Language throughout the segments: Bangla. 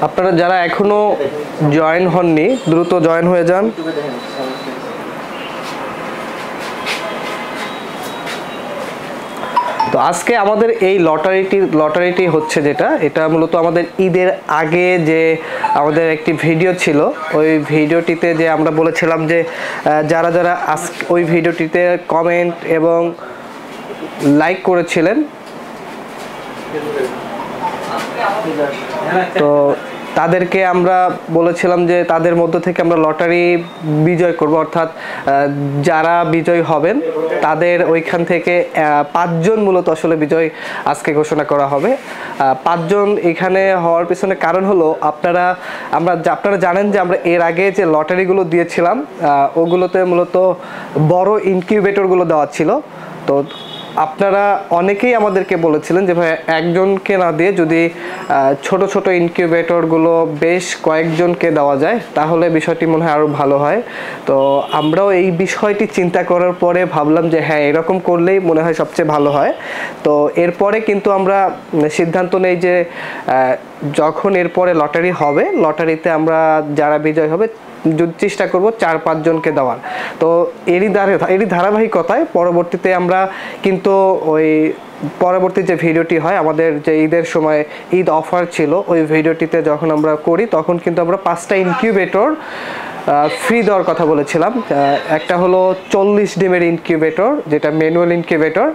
আপনারা যারা এখনো জয়েন হননি দ্রুত জয়েন হয়ে যান। তো আজকে আমাদের এই লটারিটি হচ্ছে যেটা, এটা মূলত আমাদের ঈদের আগে যে আমাদের একটি ভিডিও ছিল, ওই ভিডিওটিতে যে আমরা বলেছিলাম যে যারা যারা ওই ভিডিওটিতে কমেন্ট এবং লাইক করেছিলেন, তো তাদেরকে আমরা বলেছিলাম যে তাদের মধ্য থেকে আমরা লটারি বিজয় করব, অর্থাৎ যারা বিজয় হবেন তাদের ওইখান থেকে 5 জন মূলত আসলে বিজয় আজকে ঘোষণা করা হবে। 5 জন এখানে হওয়ার পিছনে কারণ হলো আপনারা জানেন যে আমরা এর আগে যে লটারিগুলো দিয়েছিলাম ওগুলোতে মূলত বড় ইনকিউবেটরগুলো দেওয়া ছিল। তো আপনারা অনেকেই আমাদেরকে বলেছিলেন যে ভাই একজনকে না দিয়ে যদি ছোট ছোট ইনকিউবেটরগুলো বেশ কয়েকজনকে দেওয়া যায় তাহলে বিষয়টি মনে হয় আরও ভালো হয়। তো আমরাও এই বিষয়টি চিন্তা করার পরে ভাবলাম যে হ্যাঁ, এরকম করলেই মনে হয় সবচেয়ে ভালো হয়। তো এরপরে কিন্তু আমরা সিদ্ধান্ত নেই যে যখন এরপরে লটারি হবে, লটারিতে আমরা যারা বিজয় হবে চেষ্টা করব 4-5 জনকে দেওয়ার। তো এরই ধারাবাহিকতায় পরবর্তীতে আমরা কিন্তু ওই পরবর্তী যে ভিডিওটি হয় আমাদের যে ঈদের সময় ঈদ অফার ছিল, ওই ভিডিওটিতে যখন আমরা করি তখন কিন্তু আমরা 5টা ইনকিউবেটর ফ্রি দেওয়ার কথা বলেছিলাম। একটা হলো 40 ডিমের ইনকিউবেটর যেটা ম্যানুয়াল ইনকিউবেটর,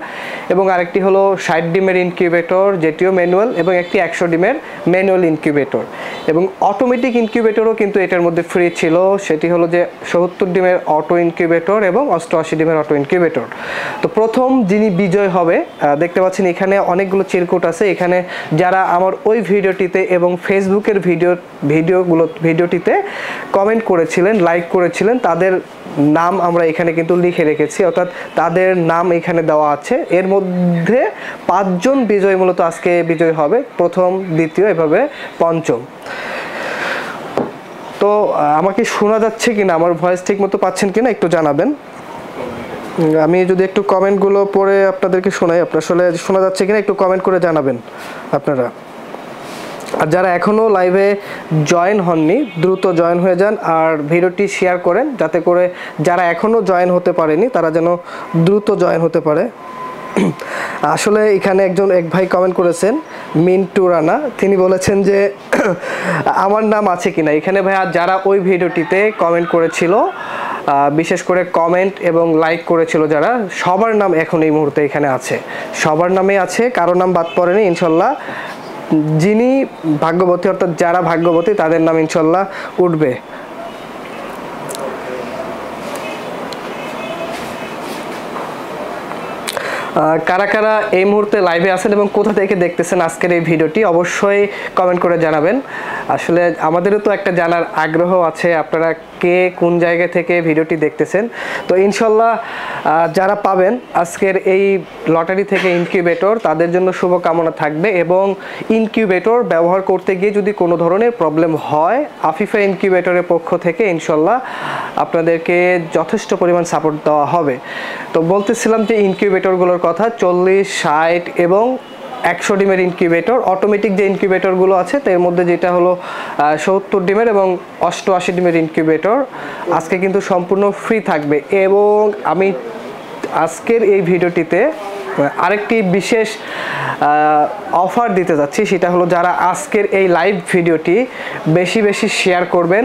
এবং আরেকটি হলো 60 ডিমের ইনকিউবেটর যেটিও ম্যানুয়াল, এবং একটি 100 ডিমের ম্যানুয়াল ইনকিউবেটর, এবং অটোমেটিক ইনকিউবেটরও কিন্তু এটার মধ্যে ফ্রি ছিল। সেটি হলো যে 70 ডিমের অটো ইনকিউবেটর এবং 88 ডিমের অটো ইনকিউবেটর। তো প্রথম যিনি বিজয় হবে, দেখতে পাচ্ছেন এখানে অনেকগুলো চিরকুট আছে। এখানে যারা আমার ওই ভিডিওটিতে এবং ফেসবুকের ভিডিওটিতে কমেন্ট করেছিলেন, লাইক করেছিলেন, তাদের নাম আমরা এখানে কিন্তু লিখে রেখেছি, অর্থাৎ তাদের নাম এখানে দেওয়া আছে। এর মধ্যে 5 জন বিজয় মূলত আজকে বিজয় হবে, প্রথম, দ্বিতীয়, এভাবে পঞ্চম। তো আমাকে শোনা যাচ্ছে কিনা, আমার ভয়েস ঠিক মতো পাচ্ছেন কিনা একটু জানাবেন। আমি যদি একটু কমেন্টগুলো পড়ে আপনাদেরকে শোনাই, আপনার আসলে শোনা যাচ্ছে কিনা একটু কমেন্ট করে জানাবেন আপনারা। আর যারা এখনও লাইভে জয়েন হননি দ্রুত জয়েন হয়ে যান, আর ভিডিওটি শেয়ার করেন যাতে করে যারা এখনও জয়েন হতে পারেনি তারা যেন দ্রুত জয়েন হতে পারে। আসলে এখানে এক ভাই কমেন্ট করেছেন, মিন্টু রানা, তিনি বলেছেন যে আমার নাম আছে কিনা এখানে। ভাই যারা ওই ভিডিওটিতে কমেন্ট করেছিল, বিশেষ করে কমেন্ট এবং লাইক করেছিল যারা, সবার নাম এখন এই মুহূর্তে এখানে আছে, সবার নামে আছে, কারো নাম বাদ পড়েনি ইনশাল্লাহ। যিনি ভাগ্যবতী, অর্থাৎ যারা ভাগ্যবতী তাদের নাম ইনশাল্লাহ উঠবে। কারা কারা এই মুহূর্তে লাইভে আছেন এবং কোথা থেকে দেখতেছেন আজকের এই ভিডিওটি অবশ্যই কমেন্ট করে জানাবেন। আসলে আমাদেরও তো একটা জানার আগ্রহ আছে আপনারা কে কোন জায়গা থেকে ভিডিওটি দেখতেছেন। তো ইনশাল্লাহ যারা পাবেন আজকের এই লটারি থেকে ইনকিউবেটর তাদের জন্য শুভকামনা থাকবে, এবং ইনকিউবেটর ব্যবহার করতে গিয়ে যদি কোনো ধরনের প্রবলেম হয় আফিফা ইনকিউবেটরের পক্ষ থেকে ইনশাল্লাহ আপনাদেরকে যথেষ্ট পরিমাণ সাপোর্ট দেওয়া হবে। তো বলতেছিলাম যে ইনকিউবেটরগুলোর কথা, 40, 60 এবং 100 ডিমের ইনকিউবেটর, অটোমেটিক যে ইনকিউবেটরগুলো আছে তার মধ্যে যেটা হলো 70 ডিমের এবং 88 ডিমের ইনকিউবেটর আজকে কিন্তু সম্পূর্ণ ফ্রি থাকবে। এবং আমি আজকের এই ভিডিওটিতে আরেকটি বিশেষ অফার দিতে যাচ্ছি, সেটা হলো যারা আজকের এই লাইভ ভিডিওটি বেশি বেশি শেয়ার করবেন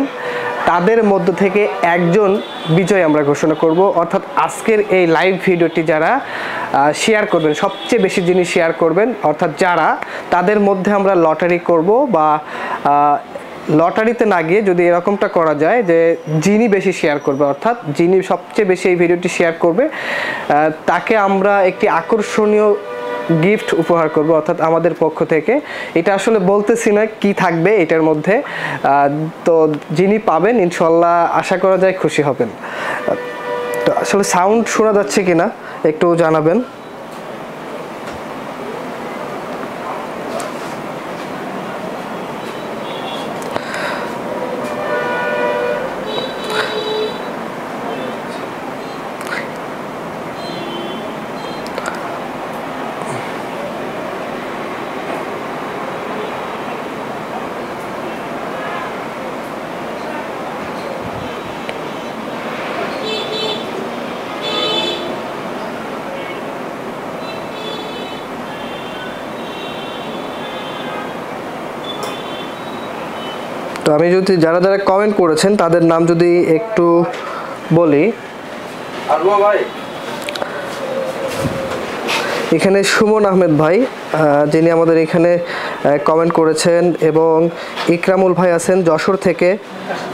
তাদের মধ্য থেকে একজন বিজয় আমরা ঘোষণা করব। অর্থাৎ আজকের এই লাইভ ভিডিওটি যারা শেয়ার করবেন, সবচেয়ে বেশি জিনিস শেয়ার করবেন, অর্থাৎ যারা, তাদের মধ্যে আমরা লটারি করব, বা লটারিতে না গিয়ে যদি এরকমটা করা যায় যে যিনি বেশি শেয়ার করবে, অর্থাৎ যিনি সবচেয়ে বেশি এই ভিডিওটি শেয়ার করবে তাকে আমরা একটি আকর্ষণীয় গিফট উপহার করব, অর্থাৎ আমাদের পক্ষ থেকে। এটা আসলে বলতেছি না কি থাকবে এটার মধ্যে, তো যিনি পাবেন ইনশাল্লাহ আশা করা যায় খুশি হবেন। তো আসলে সাউন্ড শোনা যাচ্ছে কিনা একটু জানাবেন। তো আমি যদি যারা যারা কমেন্ট করেছেন তাদের নাম যদি একটু বলি। এখানে সুমন আহমেদ ভাই যিনি আমাদের এখানে কমেন্ট করেছেন, এবং ইকরামুল ভাই আছেন যশোর থেকে।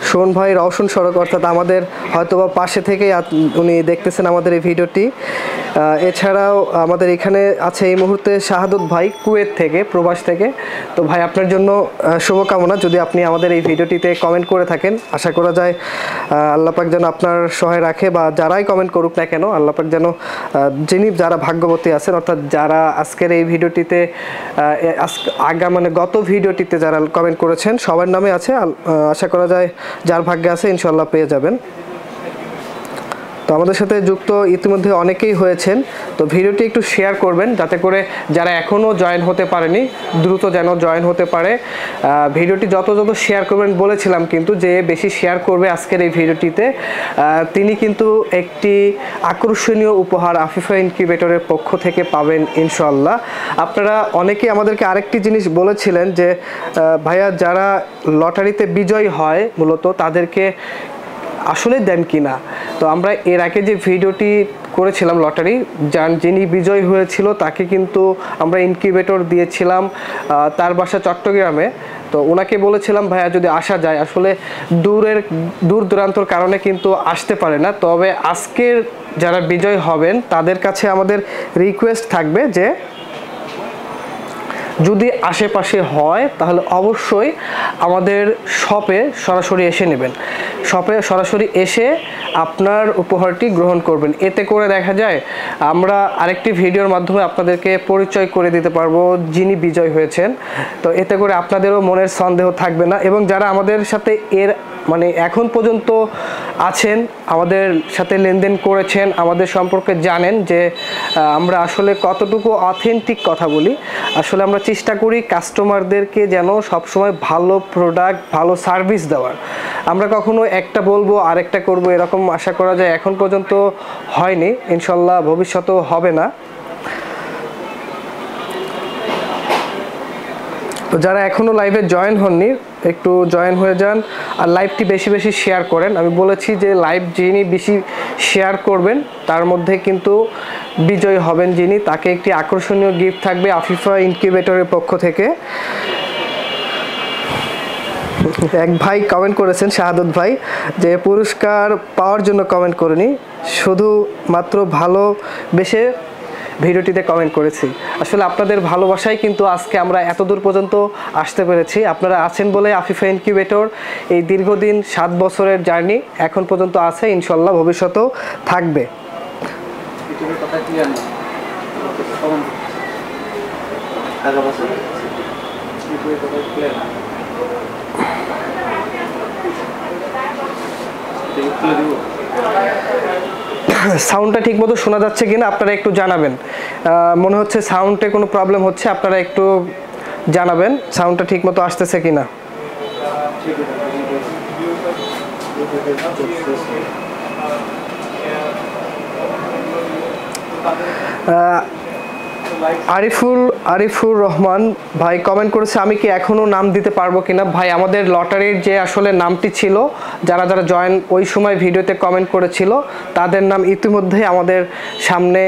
সুমন ভাই রওশন সড়ক, অর্থাৎ আমাদের হয়তোবা পাশে থেকেই উনি দেখতেছেন আমাদের এই ভিডিওটি। এছাড়াও আমাদের এখানে আছে এই মুহূর্তে শাহাদত ভাই কুয়েত থেকে, প্রবাস থেকে। তো ভাই আপনার জন্য শুভকামনা, যদি আপনি আমাদের এই ভিডিওটিতে কমেন্ট করে থাকেন। আশা করা যায় আল্লাহ পাক যেন আপনার সহায় রাখে, বা যারাই কমেন্ট করুক না কেন আল্লাহ পাক যেন যারা ভাগ্যবতী আছেন, অর্থাৎ যারা আজকের এই ভিডিওটিতে মানে গত ভিডিওটিতে যারা কমেন্ট করেছেন সবার নামে আছে। আশা করা যায় যার ভাগ্যে আছে ইনশাল্লাহ পেয়ে যাবেন। তো আমাদের সাথে যুক্ত ইতিমধ্যে অনেকেই হয়েছেন, তো ভিডিওটি একটু শেয়ার করবেন যাতে করে যারা এখনও জয়েন হতে পারেনি দ্রুত যেন জয়েন হতে পারে। ভিডিওটি যত শেয়ার করবেন বলেছিলাম, কিন্তু যে বেশি শেয়ার করবে আজকের এই ভিডিওটিতে তিনি কিন্তু একটি আকর্ষণীয় উপহার আফিফা ইনকিউবেটরের পক্ষ থেকে পাবেন ইনশাআল্লাহ। আপনারা অনেকেই আমাদেরকে আরেকটি জিনিস বলেছিলেন যে ভাইয়া যারা লটারিতে বিজয়ী হয় মূলত তাদেরকে আসলে দেন কিনা। তো আমরা এর আগে যে ভিডিওটি করেছিলাম লটারি, যিনি বিজয়ী হয়েছিল তাকে কিন্তু আমরা ইনকিউবেটর দিয়েছিলাম, তার বাসা চট্টগ্রামে। তো ওনাকে বলেছিলাম ভাইয়া যদি আসা যায়, আসলে দূর দূরান্তর কারণে কিন্তু আসতে পারে না। তবে আজকের যারা বিজয়ী হবেন তাদের কাছে আমাদের রিকোয়েস্ট থাকবে যে যদি আশেপাশে হয় তাহলে অবশ্যই আমাদের শপে সরাসরি এসে নেবেন, শপে সরাসরি এসে আপনার উপহারটি গ্রহণ করবেন। এতে করে দেখা যায় আমরা আরেকটি ভিডিওর মাধ্যমে আপনাদেরকে পরিচয় করে দিতে পারবো যিনি বিজয় হয়েছেন। তো এতে করে আপনাদেরও মনের সন্দেহ থাকবে না, এবং যারা আমাদের সাথে মানে এখন পর্যন্ত আছেন, আমাদের সাথে লেনদেন করেছেন, আমাদের সম্পর্কে জানেন যে আমরা আসলে কতটুকু অথেন্টিক কথা বলি। আসলে আমরা চেষ্টা করি কাস্টমারদেরকে যেন সবসময় ভালো প্রোডাক্ট, ভালো সার্ভিস দেওয়ার। আমরা কখনো একটা বলবো আরেকটা করব এরকম আশা করা যায় এখন পর্যন্ত হয়নি, ইনশাল্লাহ ভবিষ্যতেও হবে না। তো যারা এখনও লাইভে জয়েন হননি একটু জয়েন হয়ে যান, আর লাইভটি বেশি বেশি শেয়ার করেন। আমি বলেছি যে লাইভ যিনি বেশি শেয়ার করবেন তার মধ্যে কিন্তু বিজয়ী হবেন যিনি, তাকে একটি আকর্ষণীয় গিফট থাকবে আফিফা ইনকিউবেটরের পক্ষ থেকে। এক ভাই কমেন্ট করেছেন, শাহাদত ভাই, যে পুরস্কার পাওয়ার জন্য কমেন্ট করেনি, শুধু মাত্র ভালোবেসে ভিডিওটিতে কমেন্ট করেছি। আসলে আপনাদের ভালোবাসাই কিন্তু আজকে আমরা এত দূর পর্যন্ত আসতে পেরেছি। আপনারা আছেন বলে আফিফা ইনকিউবেটর এই দীর্ঘদিন 7 বছরের জার্নি এখন পর্যন্ত আছে, ইনশাল্লাহ ভবিষ্যতেও থাকবে। সাউন্ডটা ঠিক মতো শোনা যাচ্ছে কিনা আপনারা একটু জানাবেন। মনে হচ্ছে সাউন্ডে কোনো প্রবলেম হচ্ছে, আপনারা একটু জানাবেন সাউন্ডটা ঠিক মতো আসতেছে কিনা। আরিফুর রহমান ভাই কমেন্ট করেছে আমি কি এখনো নাম দিতে পারবো কিনা। ভাই আমাদের লটারির যে আসলে নামটি ছিল, যারা যারা জয়েন ওই সময় ভিডিওতে কমেন্ট করেছিল তাদের নাম ইতিমধ্যেই আমাদের সামনে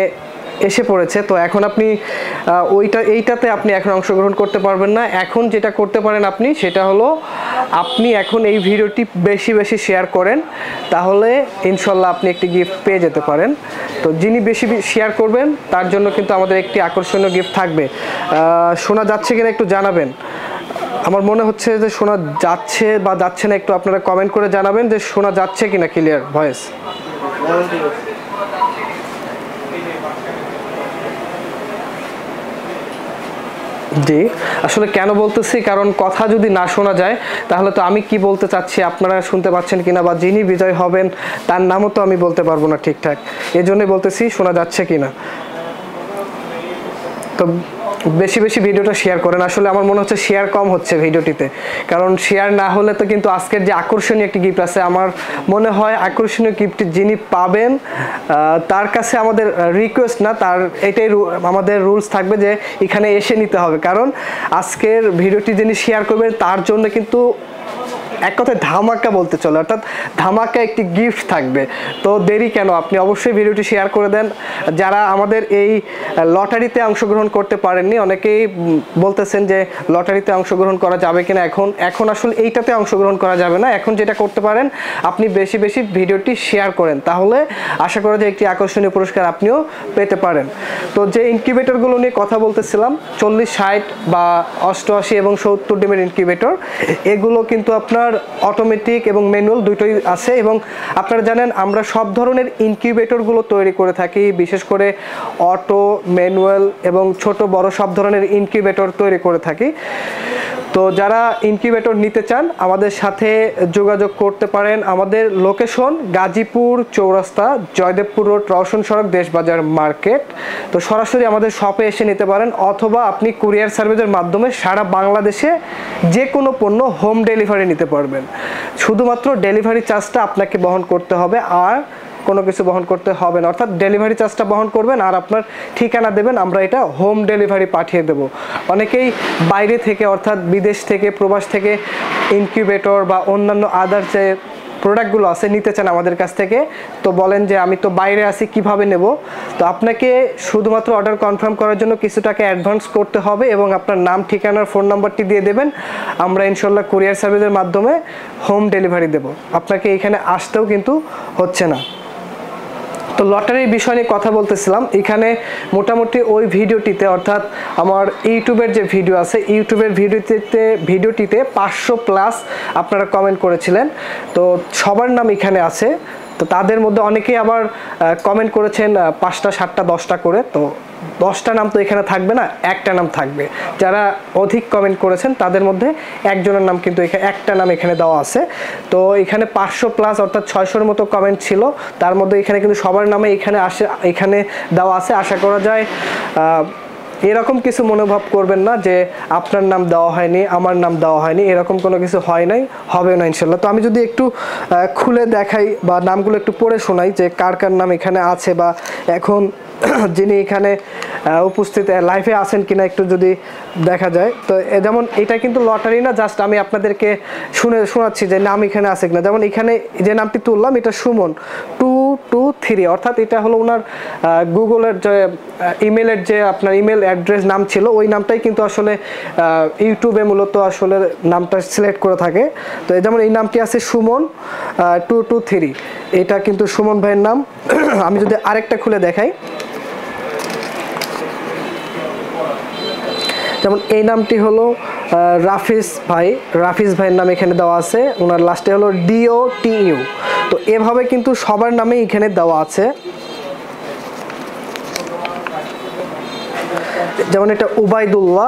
এসে পড়েছে। তো এখন আপনি এইটাতে আপনি এখন অংশগ্রহণ করতে পারবেন না। এখন যেটা করতে পারেন আপনি, সেটা হলো আপনি এখন এই ভিডিওটি বেশি বেশি শেয়ার করেন, তাহলে ইনশাল্লাহ আপনি একটি গিফট পেয়ে যেতে পারেন। তো যিনি বেশি শেয়ার করবেন তার জন্য কিন্তু আমাদের একটি আকর্ষণীয় গিফট থাকবে। শোনা যাচ্ছে কিনা একটু জানাবেন। আমার মনে হচ্ছে যে শোনা যাচ্ছে বা যাচ্ছে না, একটু আপনারা কমেন্ট করে জানাবেন যে শোনা যাচ্ছে কিনা ক্লিয়ার ভয়েস। জি, আসলে কেন বলতেছি, কারণ কথা যদি না শোনা যায় তাহলে তো আমি কি বলতে চাচ্ছি আপনারা শুনতে পাচ্ছেন কিনা, বা যিনি বিজয় হবেন তার নামও তো আমি বলতে পারবো না ঠিকঠাক। এই জন্যই বলতেছি শোনা যাচ্ছে কিনা। তো বেশি বেশি ভিডিওটা শেয়ার করেন। আসলে আমার মনে হচ্ছে শেয়ার কম হচ্ছে ভিডিওটিতে, কারণ শেয়ার না হলে তো কিন্তু আজকের যে আকর্ষণীয় একটি গিফট আছে, আমার মনে হয় আকর্ষণীয় গিফট যিনি পাবেন তার কাছে আমাদের রিকোয়েস্ট না, তার এটাই আমাদের রুলস থাকবে যে এখানে এসে নিতে হবে। কারণ আজকের ভিডিওটি যিনি শেয়ার করবেন তার জন্য কিন্তু এক কথায় ধামাকা বলতে চলে, অর্থাৎ ধামাকা একটি গিফট থাকবে। তো দেরি কেন, আপনি অবশ্যই ভিডিওটি শেয়ার করে দেন। যারা আমাদের এই লটারিতে অংশগ্রহণ করতে পারেননি, অনেকেই বলতেছেন যে লটারিতে অংশগ্রহণ করা যাবে কিনা, এখন আসলে এইটাতে অংশগ্রহণ করা যাবে না। এখন যেটা করতে পারেন, আপনি বেশি বেশি ভিডিওটি শেয়ার করেন, তাহলে আশা করা যায় একটি আকর্ষণীয় পুরস্কার আপনিও পেতে পারেন। তো যে ইনকিউবেটরগুলো নিয়ে কথা বলতেছিলাম, 40, 60 বা 88 এবং 70 ডিমের ইনকিউবেটর, এগুলো কিন্তু আপনার অটোমেটিক এবং ম্যানুয়াল দুটোই আছে। এবং আপনারা জানেন আমরা সব ধরনের ইনকিউবেটরগুলো তৈরি করে থাকি, বিশেষ করে অটো, ম্যানুয়াল এবং ছোট বড় সব ধরনের ইনকিউবেটর তৈরি করে থাকি। তো যারা ইনকিউবেটর নিতে চান আমাদের সাথে যোগাযোগ করতে পারেন। আমাদের লোকেশন গাজীপুর চৌরাস্তা, জয়দেবপুর রোড, রওশন সড়ক, দেশবাজার মার্কেট। তো সরাসরি আমাদের শপে এসে নিতে পারেন, অথবা আপনি কুরিয়ার সার্ভিসের মাধ্যমে সারা বাংলাদেশে যে কোনো পণ্য হোম ডেলিভারি নিতে পারবেন। শুধুমাত্র ডেলিভারি চার্জটা আপনাকে বহন করতে হবে, আর কোনো কিছু বহন করতে হবে না। অর্থাৎ ডেলিভারি চার্জটা বহন করবেন আর আপনার ঠিকানা দেবেন, আমরা এটা হোম ডেলিভারি পাঠিয়ে দেব। অনেকেই বাইরে থেকে অর্থাৎ বিদেশ থেকে, প্রবাস থেকে ইনকিউবেটর বা অন্যান্য আদার যে প্রোডাক্টগুলো আছে নিতে চান আমাদের কাছ থেকে, তো বলেন যে আমি তো বাইরে আছি, কিভাবে নেব। তো আপনাকে শুধুমাত্র অর্ডার কনফার্ম করার জন্য কিছু টাকা অ্যাডভান্স করতে হবে এবং আপনার নাম, ঠিকানার, ফোন নাম্বারটি দিয়ে দেবেন। আমরা ইনশাল্লাহ কুরিয়ার সার্ভিসের মাধ্যমে হোম ডেলিভারি দেব, আপনাকে এখানে আসতেও কিন্তু হচ্ছে না। তো লটারির বিষয় নিয়ে কথা বলতেছিলাম, এখানে মোটামুটি ওই ভিডিওটিতে, অর্থাৎ আমার ইউটিউবের যে ভিডিও আছে, ইউটিউবের ভিডিওটিতে 500+ আপনারা কমেন্ট করেছিলেন। তো সবার নাম এখানে আছে। তো তাদের মধ্যে অনেকেই আবার কমেন্ট করেছেন 5টা, 7টা, 10টা করে। তো 10টা নাম তো এখানে থাকবে না, একটা নাম থাকবে। যারা অধিক কমেন্ট করেছেন তাদের মধ্যে একজনের নাম কিন্তু এখানে, একটা নাম এখানে দেওয়া আছে। তো এখানে 500+ অর্থাৎ 600-এর মতো কমেন্ট ছিল, তার মধ্যে এখানে কিন্তু সবার নামে এখানে দেওয়া আছে। আশা করা যায় এরকম কিছু মনোভাব করবেন না যে আপনার নাম দেওয়া হয়নি, আমার নাম দেওয়া হয়নি, এরকম কোনো কিছু হয় নাই, হবে না ইনশাল্লাহ। তো আমি যদি একটু খুলে দেখাই বা নামগুলো একটু পড়ে শোনাই যে কার কার নাম এখানে আছে, বা এখন যিনি এখানে উপস্থিত লাইভে আছেন কিনা একটু যদি দেখা যায়। তো যেমন এটা কিন্তু লটারি না, জাস্ট আমি আপনাদেরকে শোনাচ্ছি যে নাম এখানে আছে কিনা। যেমন এখানে যে নামটি তুললাম, এটা সুমন 223, অর্থাৎ এটা হলো ওনার গুগলের যে ইমেলের যে আপনার ইমেল অ্যাড্রেস নাম ছিল, ওই নামটাই কিন্তু আসলে ইউটিউবে মূলত আসলে নামটা সিলেক্ট করে থাকে। তো যেমন এই নামটি আছে সুমন 223, এটা কিন্তু সুমন ভাইয়ের নাম। আমি যদি আরেকটা খুলে দেখাই, যেমন এই নামটি হলো রাফিজ ভাইয়ের নাম এখানে দেওয়া আছে, ওনার লাস্টে হলো DOTU। তো এভাবে কিন্তু সবার নামে এখানে দেওয়া আছে। যেমন এটা উবাইদুল্লাহ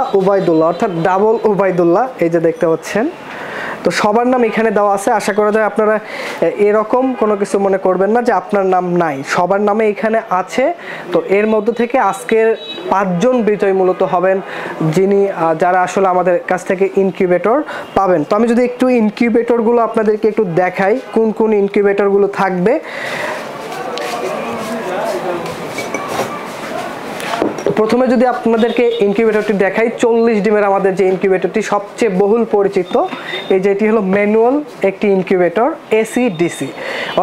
অর্থাৎ ডাবল উবাইদুল্লাহ, এই যে দেখতে পাচ্ছেন। তো সবার নাম এখানে দেওয়া আছে। আশা করা যায় আপনারা এরকম কোনো কিছু মনে করবেন না যে আপনার নাম নাই, সবার নামে এখানে আছে। তো এর মধ্যে থেকে আজকের 5 জন বিজয়ী মূলত হবেন, যারা আসলে আমাদের কাছ থেকে ইনকিউবেটর পাবেন। তো আমি যদি একটু ইনকিউবেটরগুলো আপনাদেরকে একটু দেখাই, কোন কোন ইনকিউবেটরগুলো থাকবে। প্রথমে যদি আপনাদেরকে ইনকিউবেটরটি দেখাই, 40 ডিমের আমাদের যে ইনকিউবেটরটি সবচেয়ে বহুল পরিচিত, এই যেটি হলো ম্যানুয়াল একটি ইনকিউবেটর, AC/DC,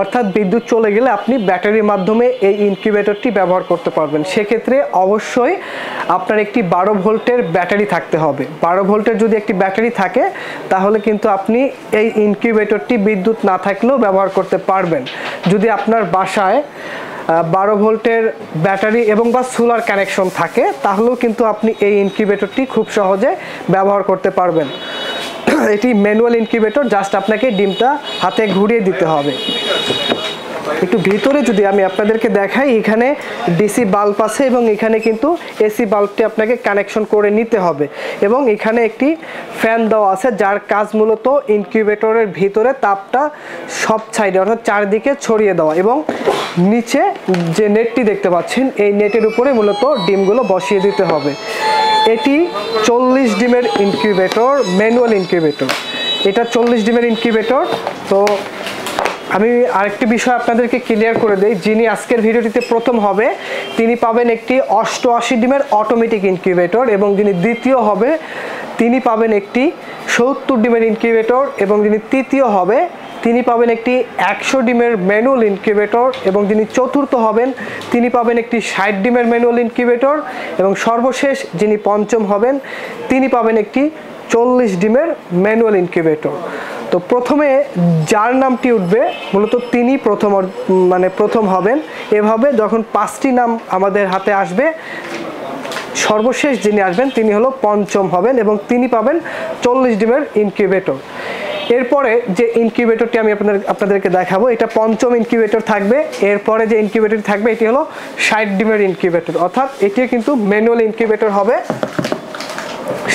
অর্থাৎ বিদ্যুৎ চলে গেলে আপনি ব্যাটারির মাধ্যমে এই ইনকিউবেটরটি ব্যবহার করতে পারবেন। সেক্ষেত্রে অবশ্যই আপনার একটি 12 ভোল্টের ব্যাটারি থাকতে হবে। 12 ভোল্টের যদি একটি ব্যাটারি থাকে তাহলে কিন্তু আপনি এই ইনকিউবেটরটি বিদ্যুৎ না থাকলেও ব্যবহার করতে পারবেন। যদি আপনার বাসায় 12 ভোল্টের ব্যাটারি এবং বা সোলার কানেকশন থাকে তাহলেও কিন্তু আপনি এই ইনকিউবেটরটি খুব সহজে ব্যবহার করতে পারবেন। এটি ম্যানুয়াল ইনকিউবেটর, জাস্ট আপনাকে ডিমটা হাতে ঘুরিয়ে দিতে হবে। একটু ভিতরে যদি আমি আপনাদেরকে দেখাই, এখানে DC বাল্ব আছে এবং এখানে কিন্তু AC বাল্বটি আপনাকে কানেকশন করে নিতে হবে। এবং এখানে একটি ফ্যান দেওয়া আছে, যার কাজ মূলত ইনকিউবেটরের ভিতরে তাপটা সব সাইডে অর্থাৎ চারদিকে ছড়িয়ে দেওয়া। এবং নিচে যে নেটটি দেখতে পাচ্ছেন, এই নেটের উপরে মূলত ডিমগুলো বসিয়ে দিতে হবে। এটি 40 ডিমের ইনকিউবেটর, ম্যানুয়াল ইনকিউবেটর। এটা 40 ডিমের ইনকিউবেটর। তো আমি আরেকটি বিষয় আপনাদেরকে ক্লিয়ার করে দেই, যিনি আজকের ভিডিওটিতে প্রথম হবে তিনি পাবেন একটি 88 ডিমের অটোমেটিক ইনকিউবেটর, এবং যিনি দ্বিতীয় হবে তিনি পাবেন একটি 70 ডিমের ইনকিউবেটর, এবং যিনি তৃতীয় হবে তিনি পাবেন একটি 100 ডিমের ম্যানুয়াল ইনকিউবেটর, এবং যিনি চতুর্থ হবেন তিনি পাবেন একটি 60 ডিমের ম্যানুয়াল ইনকিউবেটর, এবং সর্বশেষ যিনি পঞ্চম হবেন তিনি পাবেন একটি 40 ডিমের ম্যানুয়াল ইনকিউবেটর। তো প্রথমে যার নামটি উঠবে মূলত তিনি প্রথম হবেন। এভাবে যখন 5টি নাম আমাদের হাতে আসবে, সর্বশেষ যিনি আসবেন তিনি হলো পঞ্চম হবেন, এবং তিনি পাবেন 40 ডিমের ইনকিউবেটর। এরপরে যে ইনকিউবেটরটি আমি আপনাদেরকে দেখাবো, এটা পঞ্চম ইনকিউবেটর থাকবে। এরপরে যে ইনকিউবেটরটি থাকবে এটি হলো 60 ডিমের ইনকিউবেটর, অর্থাৎ এটিও কিন্তু ম্যানুয়াল ইনকিউবেটর হবে,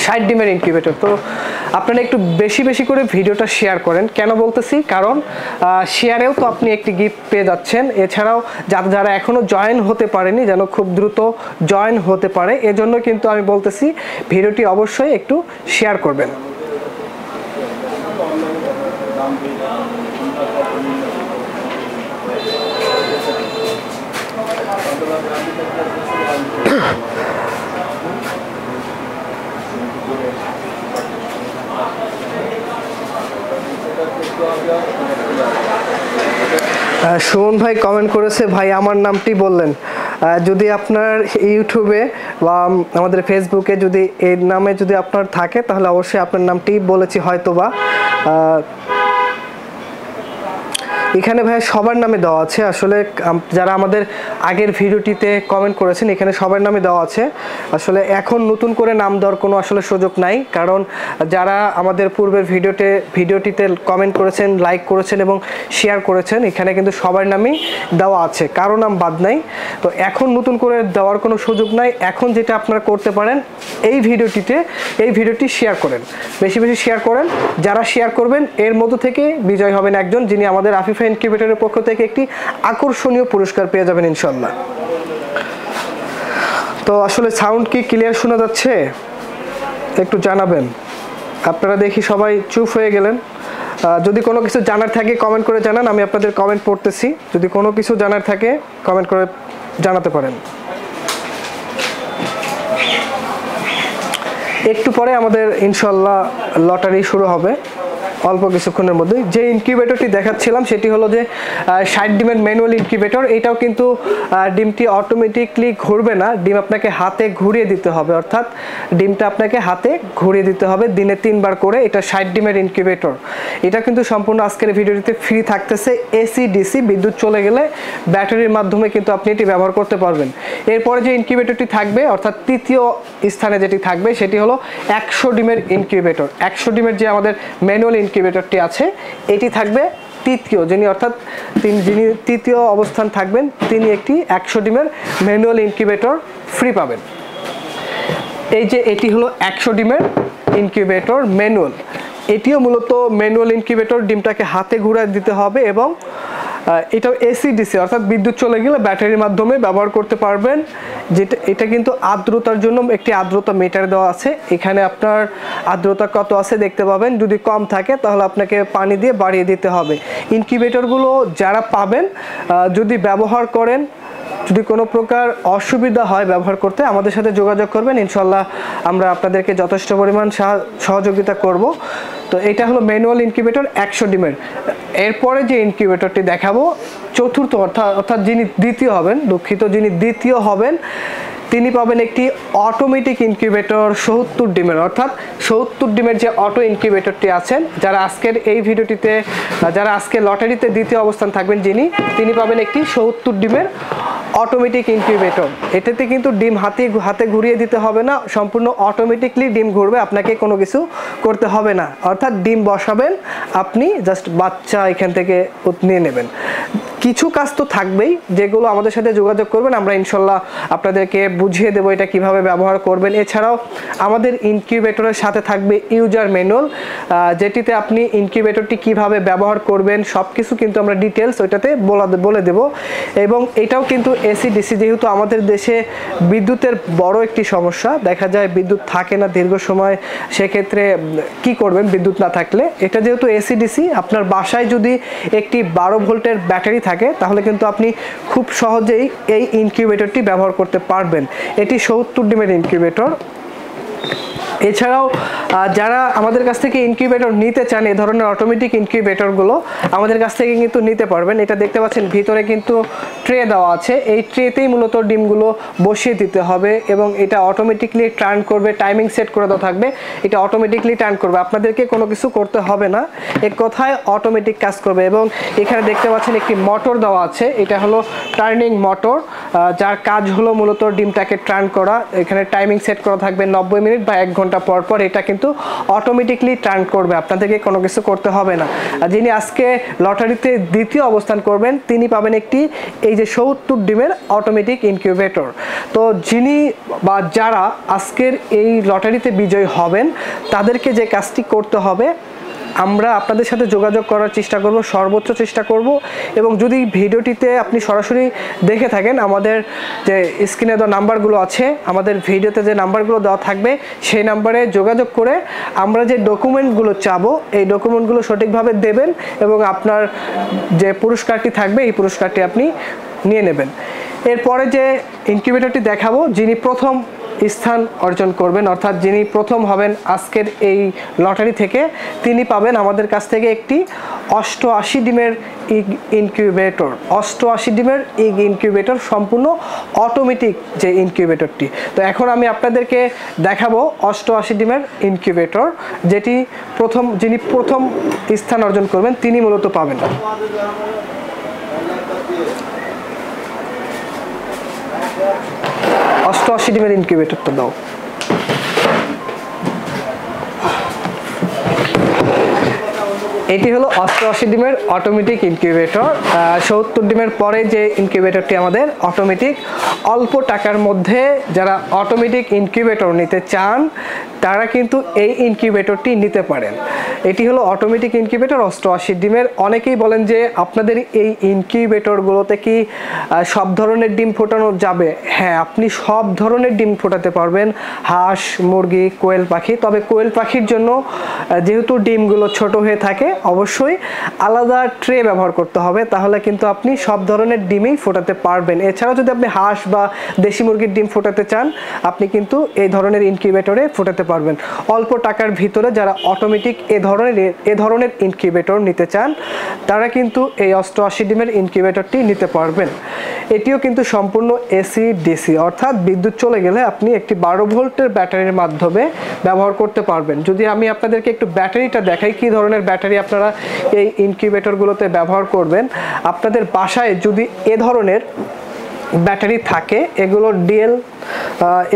60 ডিমের ইনকিউবেটর। তো আপনারা একটু বেশি বেশি করে ভিডিওটা শেয়ার করেন। কেন বলতেছি, কারণ শেয়ারেও তো আপনি একটি গিফট পেয়ে যাচ্ছেন। এছাড়াও যারা এখনও জয়েন হতে পারেনি যেন খুব দ্রুত জয়েন হতে পারে, এজন্য কিন্তু আমি বলতেছি ভিডিওটি অবশ্যই একটু শেয়ার করবেন। সুমন ভাই কমেন্ট করেছে, ভাই আমার নামটি বললেন। যদি আপনার ইউটিউবে বা আমাদের ফেসবুকে যদি এই নামে যদি আপনার থাকে তাহলে অবশ্যই আপনার নামটি বলেছি হয়তোবা। এখানে ভাই সবার নামে দেওয়া আছে, আসলে যারা আমাদের আগের ভিডিওটিতে কমেন্ট করেছেন এখানে সবার নামে দেওয়া আছে। আসলে এখন নতুন করে নাম দেওয়ার কোনো আসলে সুযোগ নাই, কারণ যারা আমাদের পূর্বের ভিডিওটিতে কমেন্ট করেছেন, লাইক করেছেন এবং শেয়ার করেছেন, এখানে কিন্তু সবার নামই দেওয়া আছে, কারো নাম বাদ নাই। তো এখন নতুন করে দেওয়ার কোনো সুযোগ নাই। এখন যেটা আপনারা করতে পারেন, এই ভিডিওটি শেয়ার করেন, বেশি বেশি শেয়ার করেন। যারা শেয়ার করবেন এর মধ্য থেকে বিজয় হবেন একজন, যিনি আমাদের আফিফা ইনকিউবেটরের পক্ষ থেকে একটি আকর্ষণীয় পুরস্কার পেয়ে যাবেন ইনশাল্লাহ। তো আসলে সাউন্ড কি ক্লিয়ার শোনা যাচ্ছে একটু জানাবেন। আপনারা দেখি সবাই চুপ হয়ে গেলেন। যদি কোনো কিছু জানার থাকে কমেন্ট করে জানান, আমি আপনাদের কমেন্ট পড়তেছি। যদি কোনো কিছু জানার থাকে কমেন্ট করে জানাতে পারেন। একটু পরে আমাদের ইনশাল্লাহ লটারি শুরু হবে, অল্প কিছুক্ষণের মধ্যে। যে ইনকিউবেটরটি দেখাচ্ছিলাম সেটি হলো যে 60 ডিমের ম্যানুয়াল ইনকিউবেটর। এটাও কিন্তু ডিমটি অটোমেটিকলি ঘুরবে না, ডিম আপনাকে হাতে ঘুরিয়ে দিতে হবে, অর্থাৎ ডিমটা আপনাকে হাতে ঘুরিয়ে দিতে হবে দিনে 3 বার করে। এটা 60 ডিমের ইনকিউবেটর। এটা কিন্তু সম্পূর্ণ আজকের ভিডিওটিতে ফ্রি থাকতেছে। এসি ডিসি বিদ্যুৎ চলে গেলে ব্যাটারির মাধ্যমে কিন্তু আপনি এটি ব্যবহার করতে পারবেন। এরপরে যে ইনকিউবেটরটি থাকবে, অর্থাৎ তৃতীয় স্থানে যেটি থাকবে সেটি হলো 100 ডিমের ইনকিউবেটর। 100 ডিমের যে আমাদের ম্যানুয়াল ইনকিউবেটরটি আছে এটি থাকবে তৃতীয়, যিনি তৃতীয় অবস্থান থাকবেন তিনি একটি 100 ডিমের ম্যানুয়াল ইনকিউবেটর ফ্রি পাবেন। এই যে এটি হলো 100 ডিমের ইনকিউবেটর ম্যানুয়াল। এটিও মূলত ম্যানুয়াল ইনকিউবেটর, ডিমটাকে হাতে ঘুরিয়ে দিতে হবে, এবং এটাও এসি ডিসি অর্থাৎ বিদ্যুৎ চলে গেলে ব্যাটারির মাধ্যমে ব্যবহার করতে পারবেন। এটা কিন্তু আর্দ্রতার জন্য একটি আর্দ্রতা মিটার দেওয়া আছে। এখানে আপনার আর্দ্রতা কত আছে দেখতে পাবেন। যদি কম থাকে তাহলে আপনাকে পানি দিয়ে বাড়িয়ে দিতে হবে। ইনকিউবেটরগুলো যারা পাবেন, যদি ব্যবহার করেন, যদি কোনো প্রকার অসুবিধা হয় ব্যবহার করতে, আমাদের সাথে যোগাযোগ করবেন, ইনশাল্লাহ আমরা আপনাদেরকে যথেষ্ট পরিমাণ সহযোগিতা করব। তো এটা হলো ম্যানুয়াল ইনকিউবেটর 100 ডিমের। এরপরে যে ইনকিউবেটরটি দেখাবো চতুর্থ, অর্থাৎ যিনি দ্বিতীয় হবেন তিনি পাবেন একটি অটোমেটিক ইনকিউবেটর 70 ডিমের, অর্থাৎ 70 ডিমের যে অটো ইনকিউবেটরটি আছেন, যারা আজকে লটারিতে দ্বিতীয় অবস্থান থাকবেন তিনি পাবেন একটি 70 ডিমের অটোমেটিক ইনকিউবেটর। এটাতে কিন্তু ডিম হাতে ঘুরিয়ে দিতে হবে না, সম্পূর্ণ অটোমেটিকলি ডিম ঘুরবে, আপনাকে কোনো কিছু করতে হবে না। অর্থাৎ ডিম বসাবেন, আপনি জাস্ট বাচ্চা এখান থেকে নিয়ে নেবেন। কিছু কাজ তো থাকবেই, যেগুলো আমাদের সাথে যোগাযোগ করবেন, আমরা ইনশাল্লাহ আপনাদেরকে বুঝিয়ে দেবো এটা কিভাবে ব্যবহার করবেন। এছাড়াও আমাদের ইনকিউবেটরের সাথে থাকবে ইউজার ম্যানুয়াল, যেটিতে আপনি ইনকিউবেটরটি কিভাবে ব্যবহার করবেন সব কিছু কিন্তু আমরা ডিটেলস ওইটাতে বলে দেব। এবং এটাও কিন্তু এসি ডিসি, যেহেতু আমাদের দেশে বিদ্যুতের বড় একটি সমস্যা, দেখা যায় বিদ্যুৎ থাকে না দীর্ঘ সময়, সেক্ষেত্রে কি করবেন বিদ্যুৎ না থাকলে। এটা যেহেতু এসি ডিসি, আপনার বাসায় যদি একটি 12 ভোল্টের ব্যাটারি থাকে তাহলে কিন্তু আপনি খুব সহজেই এই ইনকিউবেটরটি ব্যবহার করতে পারবেন। এটি 70 ডিমের ইনকিউবেটর। এছাড়াও যারা আমাদের কাছ থেকে ইনকিউবেটর নিতে চান, এই ধরনের অটোমেটিক ইনকিউবেটরগুলো আমাদের কাছ থেকে কিন্তু নিতে পারবেন। এটা দেখতে পাচ্ছেন ভিতরে কিন্তু ট্রে দেওয়া আছে, এই ট্রেতেই মূলত ডিমগুলো বসিয়ে দিতে হবে এবং এটা অটোমেটিকলি টার্ন করবে, টাইমিং সেট করে দেওয়া থাকবে, এটা অটোমেটিকলি টার্ন করবে, আপনাদেরকে কোনো কিছু করতে হবে না, এক কথায় অটোমেটিক কাজ করবে। এবং এখানে দেখতে পাচ্ছেন একটি মোটর দেওয়া আছে, এটা হলো টার্নিং মোটর, যার কাজ হলো মূলত ডিমটাকে টার্ন করা। এখানে টাইমিং সেট করা থাকবে 90 মিনিট বা 1 ঘন্টা পর পর এটা কিন্তু অটোমেটিকলি টার্ন করবে, আপনাদেরকে কোনো কিছু করতে হবে না। আর যিনি আজকে লটারিতে দ্বিতীয় অবস্থান করবেন তিনি পাবেন একটি এই যে 70 ডিমের অটোমেটিক ইনকিউবেটর। তো যিনি বা যারা আজকের এই লটারিতে বিজয়ী হবেন তাদেরকে যে কাজটি করতে হবে, আমরা আপনাদের সাথে যোগাযোগ করার চেষ্টা করব, সর্বোচ্চ চেষ্টা করব। এবং যদি ভিডিওটিতে আপনি সরাসরি দেখে থাকেন, আমাদের যে স্ক্রিনে দেওয়া নাম্বারগুলো আছে, আমাদের ভিডিওতে যে নাম্বারগুলো দেওয়া থাকবে সেই নাম্বারে যোগাযোগ করে আমরা যে ডকুমেন্টগুলো চাবো এই ডকুমেন্টগুলো সঠিকভাবে দেবেন এবং আপনার যে পুরস্কারটি থাকবে এই পুরস্কারটি আপনি নিয়ে নেবেন। এরপরে যে ইনকিউবেটরটি দেখাবো, যিনি প্রথম স্থান অর্জন করবেন, অর্থাৎ যিনি প্রথম হবেন আজকের এই লটারি থেকে, তিনি পাবেন আমাদের কাছ থেকে একটি 88 ডিমের ইনকিউবেটর। 88 ডিমের ইনকিউবেটর, সম্পূর্ণ অটোমেটিক যে ইনকিউবেটরটি। তো এখন আমি আপনাদেরকে দেখাবো 88 ডিমের ইনকিউবেটর, যেটি যিনি প্রথম স্থান অর্জন করবেন তিনি মূলত পাবেন। 88 ডিমের ইনকিউবেটরটা দাও। এটি হলো 88 ডিমের অটোমেটিক ইনকিউবেটর। 70 ডিমের পরে যে ইনকিউবেটরটি আমাদের অটোমেটিক, অল্প টাকার মধ্যে যারা অটোমেটিক ইনকিউবেটর নিতে চান তারা কিন্তু এই ইনকিউবেটরটি নিতে পারেন। এটি হলো অটোমেটিক ইনকিউবেটর 88 ডিমের। অনেকেই বলেন যে আপনাদের এই ইনকিউবেটরগুলোতে কি সব ধরনের ডিম ফোটানো যাবে? হ্যাঁ, আপনি সব ধরনের ডিম ফোটাতে পারবেন, হাঁস, মুরগি, কোয়েল পাখি। তবে কোয়েল পাখির জন্য যেহেতু ডিমগুলো ছোট হয়ে থাকে অবশ্যই আলাদা ট্রে ব্যবহার করতে হবে, তাহলে কিন্তু আপনি সব ধরনের ডিমই ফোটাতে পারবেন। এছাড়াও যদি আপনি হাঁস বা দেশি মুরগির ডিম ফোটাতে চান আপনি কিন্তু এই ধরনের ইনকিউবেটরে ফোটাতে পারবেন। অল্প টাকার ভিতরে যারা অটোমেটিক এ ধরনের ইনকিউবেটর নিতে চান তারা কিন্তু এই 88 ডিমের ইনকিউবেটরটি নিতে পারবেন। এটিও কিন্তু সম্পূর্ণ এসি ডিসি, অর্থাৎ বিদ্যুৎ চলে গেলে আপনি একটি 12 ভোল্টের ব্যাটারির মাধ্যমে ব্যবহার করতে পারবেন। যদি আমি আপনাদেরকে একটু ব্যাটারিটা দেখাই, কি ধরনের ব্যাটারি আপনারা এই ইনকিউবেটরগুলোতে ব্যবহার করবেন। আপনাদের বাসায় যদি এ ধরনের ব্যাটারি থাকে, এগুলো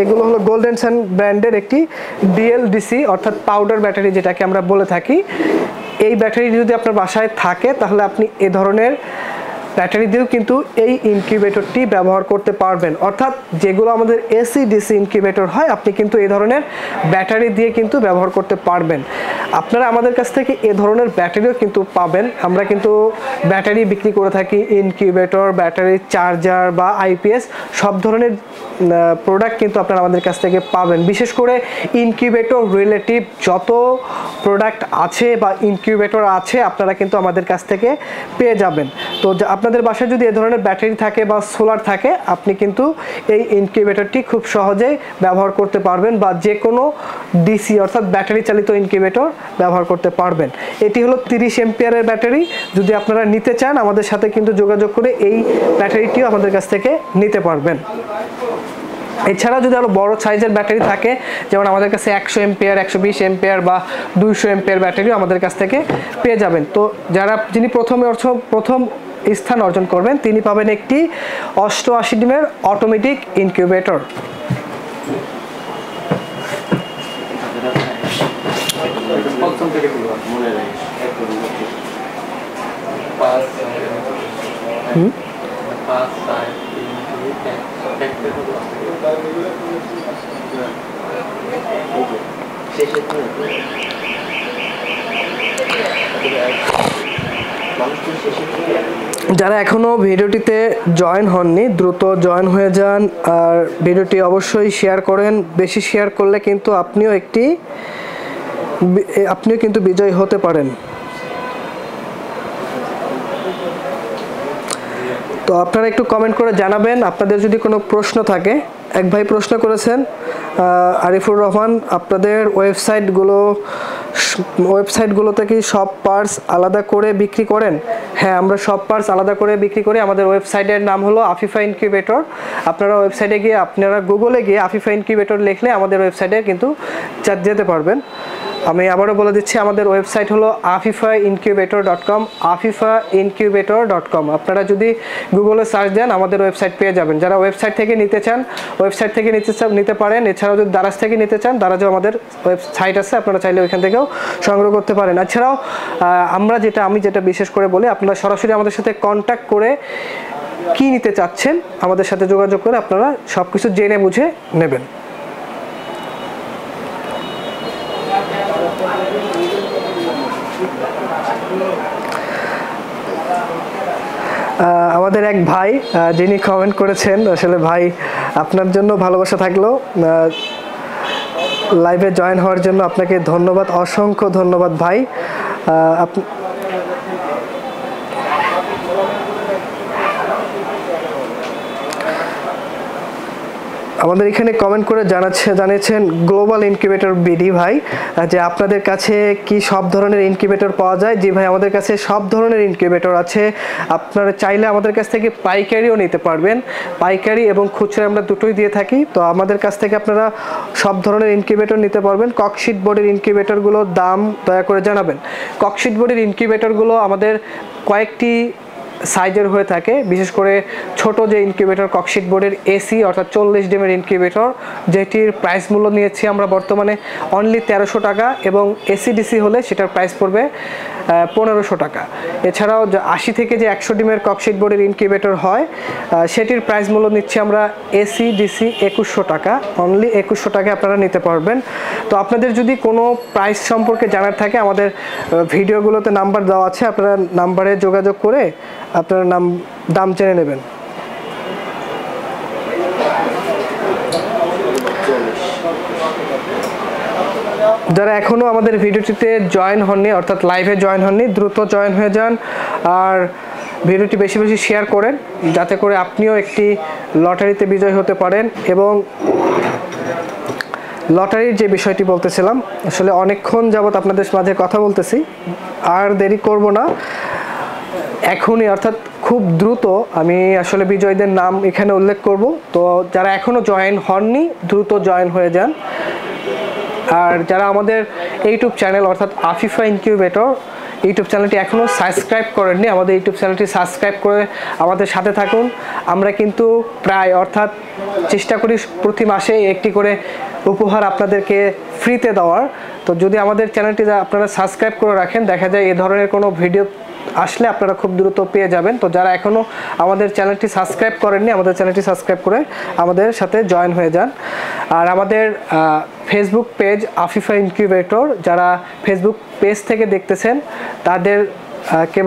এগুলো হলো গোল্ডেন সান ব্র্যান্ডের একটি ডিএলডিসি, অর্থাৎ পাউডার ব্যাটারি যেটাকে আমরা বলে থাকি। এই ব্যাটারি যদি আপনার বাসায় থাকে তাহলে আপনি এ ধরনের ব্যাটারি দিয়েও কিন্তু এই ইনকিউবেটরটি ব্যবহার করতে পারবেন। অর্থাৎ যেগুলো আমাদের এসি ডিসি ইনকিউবেটর হয় আপনি কিন্তু এই ধরনের ব্যাটারি দিয়ে কিন্তু ব্যবহার করতে পারবেন। আপনারা আমাদের কাছ থেকে এ ধরনের ব্যাটারিও কিন্তু পাবেন। আমরা কিন্তু ব্যাটারি বিক্রি করে থাকি, ইনকিউবেটর, ব্যাটারি চার্জার বা আইপিএস সব ধরনের প্রোডাক্ট কিন্তু আপনারা আমাদের কাছ থেকে পাবেন। বিশেষ করে ইনকিউবেটর রিলেটিভ যত প্রোডাক্ট আছে বা ইনকিউবেটর আছে আপনারা কিন্তু আমাদের কাছ থেকে পেয়ে যাবেন। তো আপনাদের বাসায় যদি এ ধরনের ব্যাটারি থাকে বা সোলার থাকে আপনি কিন্তু এই ইনকিউবেটরটি খুব সহজেই ব্যবহার করতে পারবেন, বা যে কোনো ডিসি অর্থাৎ ব্যাটারি চালিত ইনকিউবেটর ব্যবহার করতে পারবেন। এটি হলো 30 এম্পিয়ারের ব্যাটারি। যদি আপনারা নিতে চান আমাদের সাথে কিন্তু যোগাযোগ করে এই ব্যাটারিটিও আমাদের কাছ থেকে নিতে পারবেন। এছাড়া যদি আরো বড় সাইজের ব্যাটারি থাকে, যেমন আমাদের কাছে 100 এম্পিয়ার, 120 এম্পিয়ার বা 200 এম্পিয়ার ব্যাটারিও আমাদের কাছ থেকে পেয়ে যাবেন। তো যিনি প্রথম স্থান অর্জন করবেন তিনি পাবেন একটি 88 ডিমের অটোমেটিক ইনকিউবেটর। যারা এখনো ভিডিওটিতে জয়েন হননি দ্রুত জয়েন হয়ে যান, আর ভিডিওটি অবশ্যই শেয়ার করেন। বেশি শেয়ার করলে কিন্তু আপনিও কিন্তু বিজয়ী হতে পারেন। তো আপনারা একটু কমেন্ট করে জানাবেন আপনাদের যদি কোনো প্রশ্ন থাকে। এক ভাই প্রশ্ন করেছেন আরিফুর রহমান, আপনাদের ওয়েবসাইটগুলোতে কি সব পার্টস আলাদা করে বিক্রি করেন? হ্যাঁ, আমরা সব পার্টস আলাদা করে বিক্রি করি। আমাদের ওয়েবসাইটের নাম হলো আফিফা ইনকিউবেটর। আপনারা ওয়েবসাইটে গিয়ে, আপনারা গুগলে গিয়ে আফিফা ইনকিউবেটর লিখলে আমাদের ওয়েবসাইটে কিন্তু যেতে পারবেন। আমি আবারও বলে দিচ্ছি, আমাদের ওয়েবসাইট হলো afifaincubator.com, afifaincubator.com। আপনারা যদি গুগলে সার্চ দেন আমাদের ওয়েবসাইট পেয়ে যাবেন। যারা ওয়েবসাইট থেকে নিতে চান ওয়েবসাইট থেকে নিতে পারেন। এছাড়াও যদি দারাজ থেকে নিতে চান, দারাজও আমাদের ওয়েবসাইট আছে, আপনারা চাইলে ওইখান থেকেও সংগ্রহ করতে পারেন। এছাড়াও আমি যেটা বিশেষ করে বলি, আপনারা সরাসরি আমাদের সাথে কন্ট্যাক্ট করে কি নিতে চাচ্ছেন আমাদের সাথে যোগাযোগ করে আপনারা সব কিছু জেনে বুঝে নেবেন। আমাদের এক ভাই যিনি কমেন্ট করেছেন, আসলে ভাই আপনার জন্য ভালোবাসা থাকলো, লাইভে জয়েন হওয়ার জন্য আপনাকে ধন্যবাদ, অসংখ্য ধন্যবাদ ভাই। আমাদের এখানে কমেন্ট করে জানিয়েছেন গ্লোবাল ইনকিউবেটর বিডি ভাই, যে আপনাদের কাছে কি সব ধরনের ইনকিউবেটর পাওয়া যায়? জি ভাই, আমাদের কাছে সব ধরনের ইনকিউবেটর আছে। আপনারা চাইলে আমাদের কাছ থেকে পাইকারিও নিতে পারবেন। পাইকারি এবং খুচরা আমরা দুটোই দিয়ে থাকি। তো আমাদের কাছ থেকে আপনারা সব ধরনের ইনকিউবেটর নিতে পারবেন। ককশিট বোর্ডের ইনকিউবেটরগুলোর দাম দয়া করে জানাবেন। ককশিট বোর্ডের ইনকিউবেটরগুলো আমাদের কয়েকটি সাইজের হয়ে থাকে, বিশেষ করে ছোট যে ইনকিউবেটর ককশিট বোর্ডের এসি অর্থাৎ 40 ডিমের ইনকিউবেটর, যেটির প্রাইস মূল্য নিয়েছি আমরা বর্তমানে অনলি 1300 টাকা, এবং এসিডিসি হলে সেটার প্রাইস পড়বে 1500 টাকা। এছাড়াও 80 থেকে যে 100 ডিমের ককশিট বোর্ডের ইনকিউবেটর হয়, সেটির প্রাইস মূল্য নিচ্ছি আমরা এসিডিসি 2100 টাকা, অনলি 2100 টাকায় আপনারা নিতে পারবেন। তো আপনাদের যদি কোনো প্রাইস সম্পর্কে জানার থাকে, আমাদের ভিডিওগুলোতে নাম্বার দেওয়া আছে, আপনারা নাম্বারে যোগাযোগ করে আপনারা দাম জেনে নেবেন। যারা এখনো আমাদের ভিডিওটিতে জয়েন হননি, অর্থাৎ লাইভে জয়েন হননি, দ্রুত জয়েন হয়ে যান আর ভিডিওটি বেশি বেশি শেয়ার করেন, যাতে করে আপনিও একটি লটারিতে বিজয় হতে পারেন। এবং লটারির যে বিষয়টি বলতেছিলাম, আসলে অনেকক্ষণ যাবত আপনাদের মাঝে কথা বলতেছি, আর দেরি করব না, এখনই অর্থাৎ খুব দ্রুত আমি আসলে বিজয়ীদের নাম এখানে উল্লেখ করব। তো যারা এখনো জয়েন হননি, দ্রুত জয়েন হয়ে যান। আর যারা আমাদের ইউটিউব চ্যানেল অর্থাৎ আফিফা ইনকিউবেটর ইউটিউব চ্যানেলটি এখনও সাবস্ক্রাইব করেননি, আমাদের ইউটিউব চ্যানেলটি সাবস্ক্রাইব করে আমাদের সাথে থাকুন। আমরা কিন্তু প্রায় অর্থাৎ চেষ্টা করি প্রতি মাসে একটি করে উপহার আপনাদেরকে ফ্রিতে দেওয়ার। তো যদি আমাদের চ্যানেলটি আপনারা সাবস্ক্রাইব করে রাখেন, দেখা যায় এ ধরনের কোনো ভিডিও আসলে আপনারা খুব দ্রুত পেয়ে যাবেন। তো যারা এখনও আমাদের চ্যানেলটি সাবস্ক্রাইব করেননি, আমাদের চ্যানেলটি সাবস্ক্রাইব করে আমাদের সাথে জয়েন হয়ে যান। আর আমাদের ফেসবুক পেজ আফিফা ইনকিউবেটর, যারা ফেসবুক পেজ থেকে দেখতেছেন তাদেরকে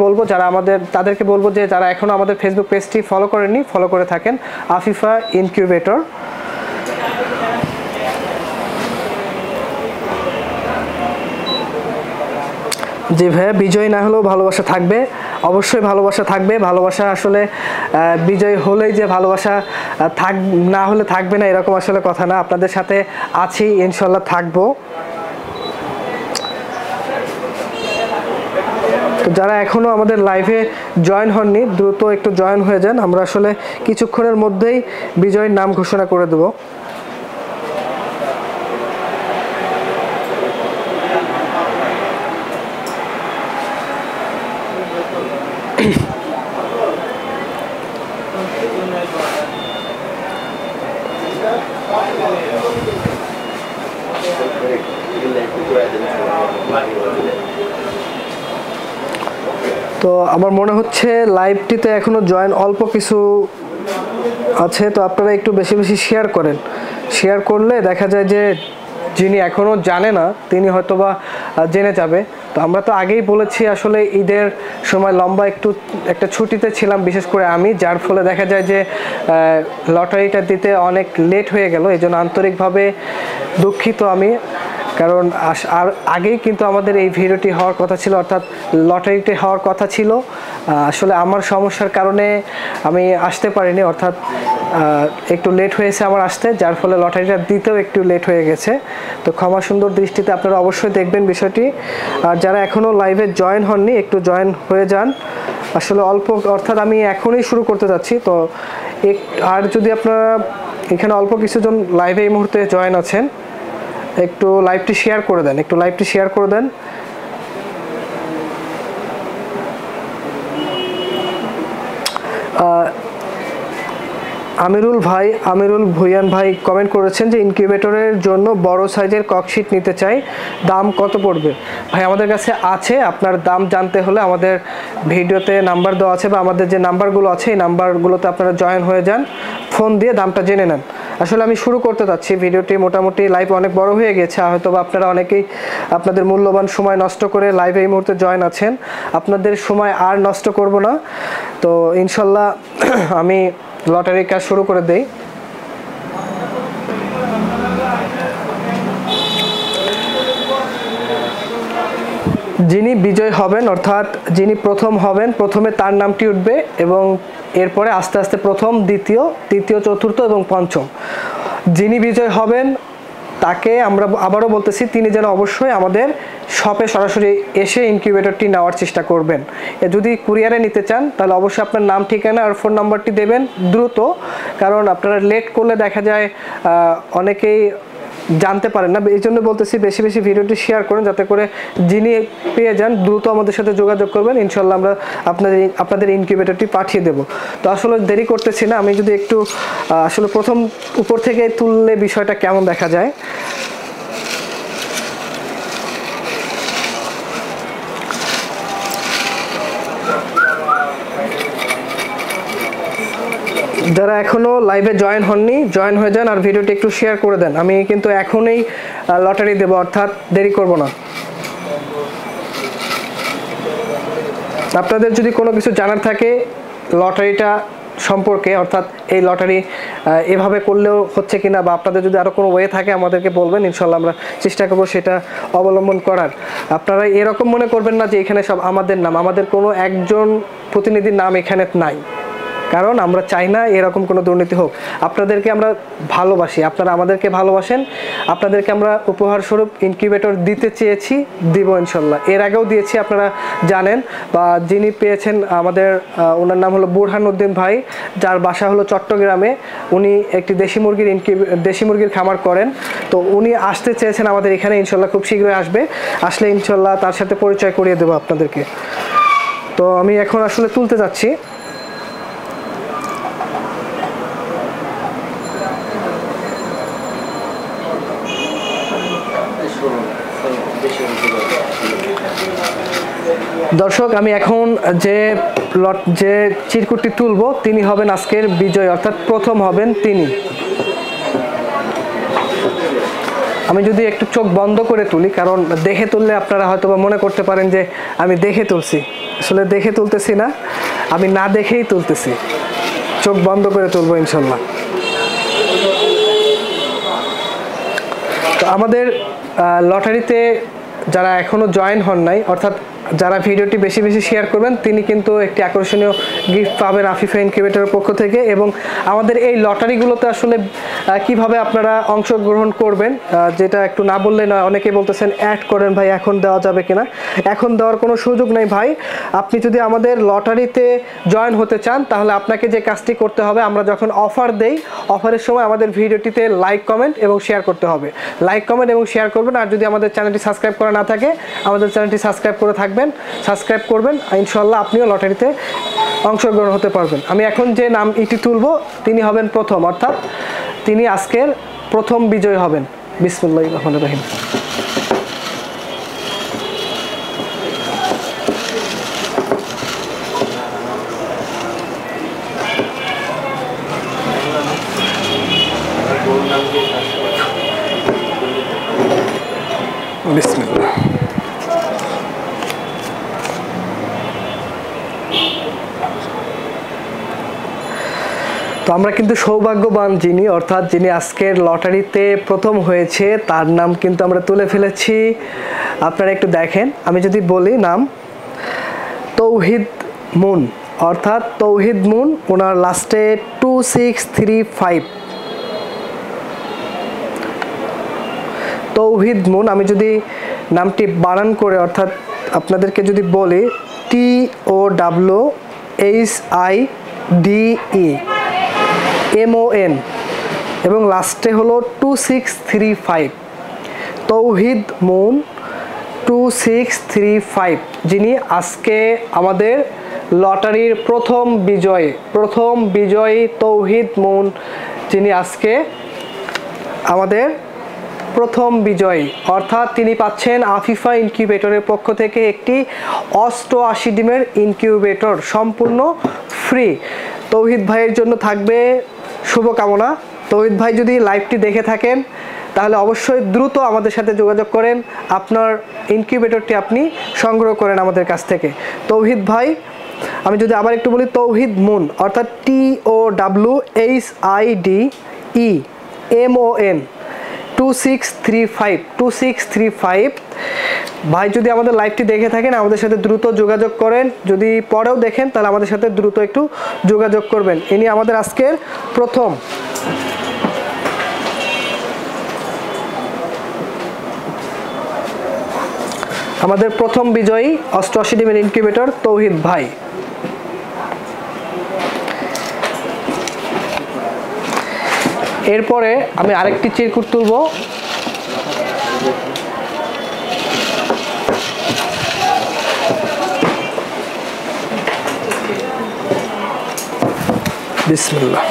বলবো যে যারা এখনও আমাদের ফেসবুক পেজটি ফলো করেননি, ফলো করে থাকেন আফিফা ইনকিউবেটর। জি ভাইয়া, বিজয় না হলেও ভালোবাসা থাকবে, অবশ্যই ভালোবাসা থাকবে। ভালোবাসা আসলে বিজয় হলেই যে ভালোবাসা না হলে থাকবে না, এরকম আসলে কথা না। আপনাদের সাথে আছি, ইনশাল্লাহ থাকবো। তো যারা এখনো আমাদের লাইভে জয়েন হননি, দ্রুত একটু জয়েন হয়ে যান। আমরা আসলে কিছুক্ষণের মধ্যেই বিজয়ের নাম ঘোষণা করে দেব। তো আমার মনে হচ্ছে লাইভটিতে এখনো জয়েন অল্প কিছু আছে, তো আপনারা একটু বেশি বেশি শেয়ার করেন। শেয়ার করলে দেখা যায় যে যিনি এখনো জানে না তিনি হয়তোবা জেনে যাবে। তো আমরা তো আগেই বলেছি, আসলে ঈদের সময় লম্বা একটা ছুটিতে ছিলাম, বিশেষ করে আমি, যার ফলে দেখা যায় যে লটারিটা দিতে অনেক লেট হয়ে গেল। এই জন্য আন্তরিকভাবে দুঃখিত আমি, কারণ আর আগেই কিন্তু আমাদের এই ভিডিওটি হওয়ার কথা ছিল, অর্থাৎ লটারিটি হওয়ার কথা ছিল। আসলে আমার সমস্যার কারণে আমি আসতে পারিনি, অর্থাৎ একটু লেট হয়েছে আমার আসতে, যার ফলে লটারিটা দিতেও একটু লেট হয়ে গেছে। তো ক্ষমা সুন্দর দৃষ্টিতে আপনারা অবশ্যই দেখবেন বিষয়টি। আর যারা এখনও লাইভে জয়েন হননি একটু জয়েন হয়ে যান। আসলে অল্প, অর্থাৎ আমি এখনই শুরু করতে যাচ্ছি। তো আর যদি আপনারা এখানে অল্প কিছুজন লাইভে এই মুহূর্তে জয়েন আছেন, একটু লাইভটি শেয়ার করে দেন, একটু লাইভটি শেয়ার করে দেন। আমিরুল ভুইয়ান ভাই কমেন্ট করেছেন যে ইনকিউবেটরের জন্য বড় সাইজের ককশিট নিতে চাই, দাম কত পড়বে? ভাই আমাদের কাছে আছে, আপনার দাম জানতে হলে আমাদের ভিডিওতে নাম্বার দেওয়া আছে বা আমাদের যে নাম্বারগুলো আছে এই নাম্বারগুলোতে আপনারা জয়েন হয়ে যান, ফোন দিয়ে দামটা জেনে নেন। আসলে আমি শুরু করতে যাচ্ছি, ভিডিওটি মোটামুটি লাইভ অনেক বড় হয়ে গেছে, হয়তো বা আপনারা অনেকেই আপনাদের মূল্যবান সময় নষ্ট করে লাইভে এই মুহূর্তে জয়েন আছেন। আপনাদের সময় আর নষ্ট করব না। তো ইনশাল্লাহ আমি লটারির কাজ শুরু করে দেই। যিনি বিজয় হবেন, অর্থাৎ যিনি প্রথম হবেন, প্রথমে তার নামটি উঠবে এবং এরপরে আস্তে আস্তে প্রথম, দ্বিতীয়, তৃতীয়, চতুর্থ এবং পঞ্চম যিনি বিজয় হবেন তাকে আমরা আবারও বলতেছি, তিনি যেন অবশ্যই আমাদের শপে সরাসরি এসে ইনকিউবেটরটি নেওয়ার চেষ্টা করবেন। যদি কুরিয়ারে নিতে চান তাহলে অবশ্যই আপনার নাম, ঠিকানা আর ফোন নাম্বারটি দেবেন দ্রুত, কারণ আপনারা লেট করলে দেখা যায় অনেকেই জানতে পারেন না। এই জন্য বলতেছি বেশি বেশি ভিডিওটি শেয়ার করুন, যাতে করে যিনি পেয়ে যান দ্রুত আমাদের সাথে যোগাযোগ করবেন। ইনশাল্লাহ আমরা আপনাদের ইনকিউবেটরটি পাঠিয়ে দেব। তো আসলে দেরি করতেছি না, আমি যদি একটু আসলে প্রথম উপর থেকে তুললে বিষয়টা কেমন দেখা যায়। যারা এখনো লাইভে জয়েন হননি জয়েন হয়ে যান আর ভিডিওটি একটু শেয়ার করে দেন। আমি কিন্তু এখনই লটারি দেব, অর্থাৎ দেরি করব না। আপনাদের যদি কোনো কিছু জানার থাকে লটারিটা সম্পর্কে, অর্থাৎ এই লটারি এভাবে করলেও হচ্ছে কিনা, বা আপনাদের যদি আরও কোনো ওয়ে থাকে আমাদেরকে বলবেন, ইনশাল্লাহ আমরা চেষ্টা করবো সেটা অবলম্বন করার। আপনারা এরকম মনে করবেন না যে এখানে সব আমাদের নাম, আমাদের কোনো একজন প্রতিনিধির নাম এখানে নাই, কারণ আমরা চাই না এরকম কোনো দুর্নীতি হোক। আপনাদেরকে আমরা ভালোবাসি, আপনারা আমাদেরকে ভালোবাসেন, আপনাদেরকে আমরা উপহার স্বরূপ ইনকিউবেটর দিতে চেয়েছি, দিব ইনশাল্লাহ। এর আগেও দিয়েছি, আপনারা জানেন। বা যিনি পেয়েছেন আমাদের, ওনার নাম হলো বুরহান উদ্দিন ভাই, যার বাসা হলো চট্টগ্রামে। উনি একটি দেশি মুরগির খামার করেন। তো উনি আসতে চেয়েছেন আমাদের এখানে, ইনশাল্লাহ খুব শীঘ্রই আসবে। আসলে ইনশাল্লাহ তার সাথে পরিচয় করিয়ে দেবো আপনাদেরকে। তো আমি এখন আসলে তুলতে যাচ্ছি। দর্শক, আমি এখন যে চিরকুটটি তুলব তিনি হবেন আজকের বিজয়, অর্থাৎ প্রথম হবেন তিনি। আমি যদি একটু চোখ বন্ধ করে তুলি, কারণ দেখে তুললে আপনারা হয়তো বা মনে করতে পারেন যে আমি দেখে তুলছি। আসলে দেখে তুলতেছি না, আমি না দেখেই তুলতেছি। চোখ বন্ধ করে তুলবো ইনশাল্লাহ। তো আমাদের লটারিতে যারা এখনো জয়েন হন নাই, অর্থাৎ যারা ভিডিওটি বেশি বেশি শেয়ার করবেন, তিনি কিন্তু একটি আকর্ষণীয় গিফট পাবেন আফিফা ইনকিউবেটরের পক্ষ থেকে। এবং আমাদের এই লটারিগুলোতে আসলে কিভাবে আপনারা অংশগ্রহণ করবেন, যেটা একটু না বললে নয়। অনেকেই বলতেছেন অ্যাড করেন ভাই, এখন দেওয়া যাবে কিনা। এখন দেওয়ার কোনো সুযোগ নেই ভাই। আপনি যদি আমাদের লটারিতে জয়েন হতে চান তাহলে আপনাকে যে কাজটি করতে হবে, আমরা যখন অফার দেই, অফারের সময় আমাদের ভিডিওটিতে লাইক, কমেন্ট এবং শেয়ার করতে হবে। লাইক, কমেন্ট এবং শেয়ার করবেন। আর যদি আমাদের চ্যানেলটি সাবস্ক্রাইব করা না থাকে, আমাদের চ্যানেলটি সাবস্ক্রাইব করে থাকবেন, সাবস্ক্রাইব করবেন। ইনশাল্লাহ আপনিও লটারিতে অংশগ্রহণ হতে পারবেন। আমি এখন যে নাম ইটি তুলব তিনি হবেন প্রথম, অর্থাৎ তিনি আজকের প্রথম বিজয়ী হবেন। বিসমিল্লাহির রহমানির রহিম। বিসমিল্লাহ। তো আমরা কিন্তু সৌভাগ্যবান যিনি, অর্থাৎ যিনি আজকের লটারিতে প্রথম হয়েছে, তার নাম কিন্তু আমরা তুলে ফেলেছি। আপনারা একটু দেখেন, আমি যদি বলি নাম তৌহিদ মুন, অর্থাৎ তৌহিদ মুন, ওনার লাস্টে 2635। তৌহিদ মুন, আমি যদি নামটি বানান করে অর্থাৎ আপনাদেরকে যদি বলি TOWHIDEMON এবং লাস্টে হলো 2635। তৌহিদ মুন 2635, যিনি আজকে আমাদের লটারির প্রথম বিজয়ী তৌহিদ মুন, যিনি আজকে আমাদের প্রথম বিজয়ী, অর্থাৎ তিনি পাচ্ছেন আফিফা ইনকিউবেটরের পক্ষ থেকে একটি 88 ডিমের ইনকিউবেটর সম্পূর্ণ ফ্রি। তৌহিদ ভাইয়ের জন্য থাকবে শুভকামনা। তৌহিদ ভাই যদি লাইভটি দেখে থাকেন তাহলে অবশ্যই দ্রুত আমাদের সাথে যোগাযোগ করেন, আপনার ইনকিউবেটরটি আপনি সংগ্রহ করেন আমাদের কাছ থেকে। তৌহিদ ভাই, আমি যদি আবার একটু বলি, তৌহিদ মুন অর্থাৎ TOWHIDEMON 2635 ভাই, যদি আমাদের লাইভটি দেখে থাকেন আমাদের সাথে দ্রুত যোগাযোগ করেন। যদি পরেও দেখেন তাহলে আমাদের সাথে দ্রুত একটু যোগাযোগ করবেন। ইনি আমাদের আজকের প্রথম বিজয়ী 88 ডিমের ইনকিউবেটর তৌহিদ ভাই। এরপরে আমি আরেকটি চিরকুট তুলব। বিসমিল্লাহ।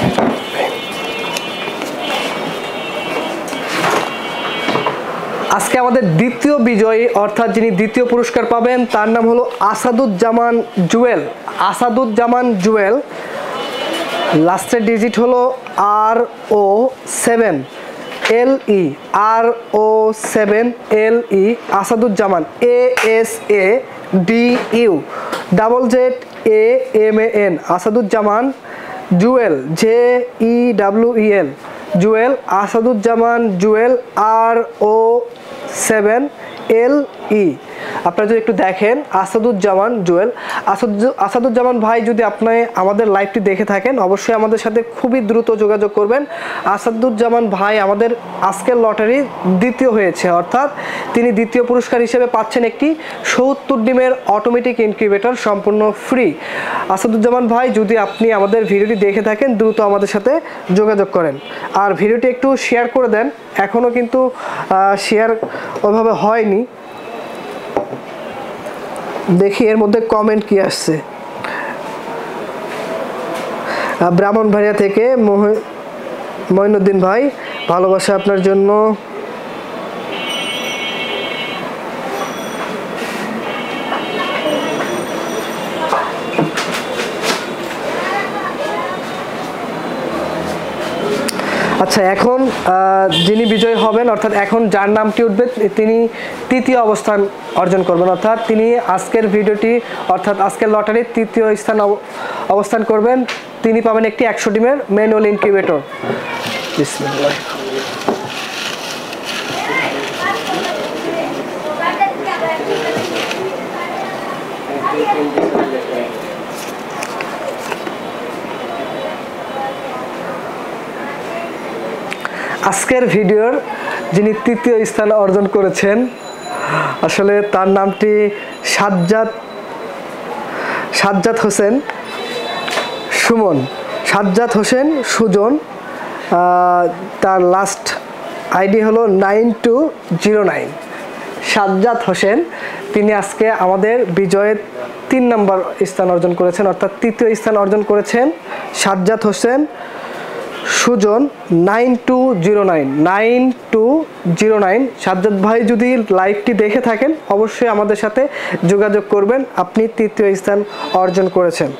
আজকে আমাদের দ্বিতীয় বিজয়ী অর্থাৎ যিনি দ্বিতীয় পুরস্কার পাবেন তার নাম হলো আসাদুজ্জামান জুয়েল। লাস্টের ডিজিট হলো RO7LE Asaduzzaman ASADU ZZAMAN Asaduzzaman Jewel JEWEL Jewel Asaduzzaman Jewel RO7LE। আপনারা যদি একটু দেখেন আসাদুজ্জামান জুয়েল, আসাদুজ্জামান ভাই যদি আপনি আমাদের লাইভটি দেখে থাকেন অবশ্যই আমাদের সাথে খুবই দ্রুত যোগাযোগ করবেন। আসাদুজ্জামান ভাই আমাদের আজকের লটারি দ্বিতীয় হয়েছে, অর্থাৎ তিনি দ্বিতীয় পুরস্কার হিসেবে পাচ্ছেন একটি 70 ডিমের অটোমেটিক ইনকিউবেটর সম্পূর্ণ ফ্রি। আসাদুজ্জামান ভাই, যদি আপনি আমাদের ভিডিওটি দেখে থাকেন দ্রুত আমাদের সাথে যোগাযোগ করেন, আর ভিডিওটি একটু শেয়ার করে দেন। এখনও কিন্তু শেয়ার ওইভাবে হয়নি। দেখি এর মধ্যে কমেন্ট কি আসছে। ব্রাহ্মণবাড়িয়া থেকে মঈনুদ্দিন ভাই, ভালোবাসা আপনার জন্য। আচ্ছা, এখন যিনি বিজয়ী হবেন অর্থাৎ এখন যার নামটি উঠবে তিনি তৃতীয় অবস্থান অর্জন করবেন, অর্থাৎ তিনি আজকের ভিডিওটি অর্থাৎ আজকের লটারির তৃতীয় স্থান অবস্থান করবেন। তিনি পাবেন একটি 100 ডিমের ম্যানুয়াল ইনকিউবেটর। বিসমিল্লাহ। আজকের ভিডিওর যিনি তৃতীয় স্থান অর্জন করেছেন আসলে তার নামটি সাজ্জাদ হোসেন সুজন। তার লাস্ট আইডি হলো 9209। সাজ্জাদ হোসেন, তিনি আজকে আমাদের বিজয়ের 3 নম্বর স্থান অর্জন করেছেন, অর্থাৎ তৃতীয় স্থান অর্জন করেছেন সাজ্জাদ হোসেন সুজন 9209। সাজ্জাদ ভাই যদি লাইভটি দেখে থাকেন অবশ্যই আমাদের সাথে যোগাযোগ করবেন, আপনি তৃতীয় স্থান অর্জন করেছেন।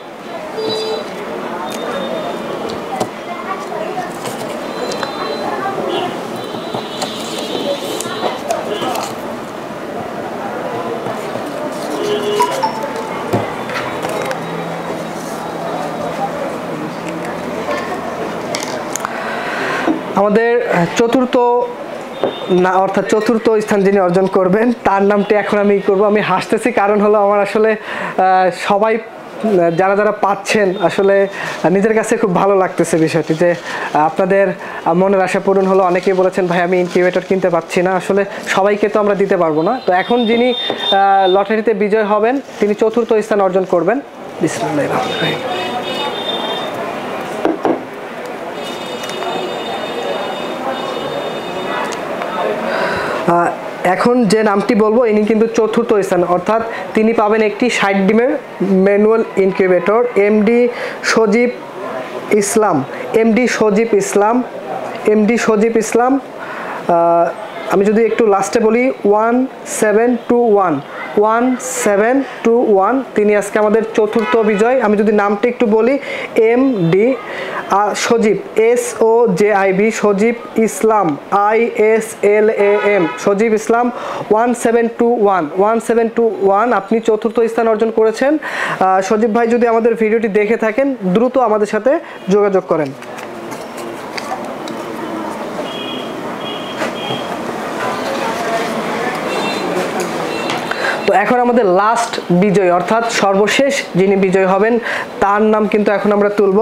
আমাদের চতুর্থ স্থান যিনি অর্জন করবেন তার নামটি এখন আমি করব। আমি হাসতেছি কারণ হলো আমার আসলে সবাই যারা যারা পাচ্ছেন আসলে নিজের কাছে খুব ভালো লাগতেছে বিষয়টি যে আপনাদের মনের আশা পূরণ হলো। অনেকেই বলেছেন ভাই আমি ইনকিউবেটর কিনতে পারছি না, আসলে সবাইকে তো আমরা দিতে পারবো না। তো এখন যিনি লটারিতে বিজয় হবেন তিনি 4র্থ স্থান অর্জন করবেন। বিসমিল্লাহির রহমানির রহিম। এখন যে নামটি বলবো ইনি কিন্তু 4র্থ স্থান, অর্থাৎ তিনি পাবেন একটি 60 ডিমের ম্যানুয়াল ইনকিউবেটর এমডি সজীব ইসলাম। আমি যদি একটু লাস্টে বলি 1721 তিনি আজকে আমাদের 4র্থ বিজয়। আমি যদি নামটা একটু বলি এমডি সজীব SOJIB সজীব ইসলাম ISLAM সজীব ইসলাম 1721 আপনি 4র্থ স্থান অর্জন করেছেন। সজীব ভাই যদি আমাদের ভিডিওটি দেখে থাকেন দ্রুত আমাদের সাথে যোগাযোগ করেন। তো এখন আমাদের লাস্ট বিজয় অর্থাৎ সর্বশেষ যিনি বিজয় হবেন তার নাম কিন্তু এখন আমরা তুলব।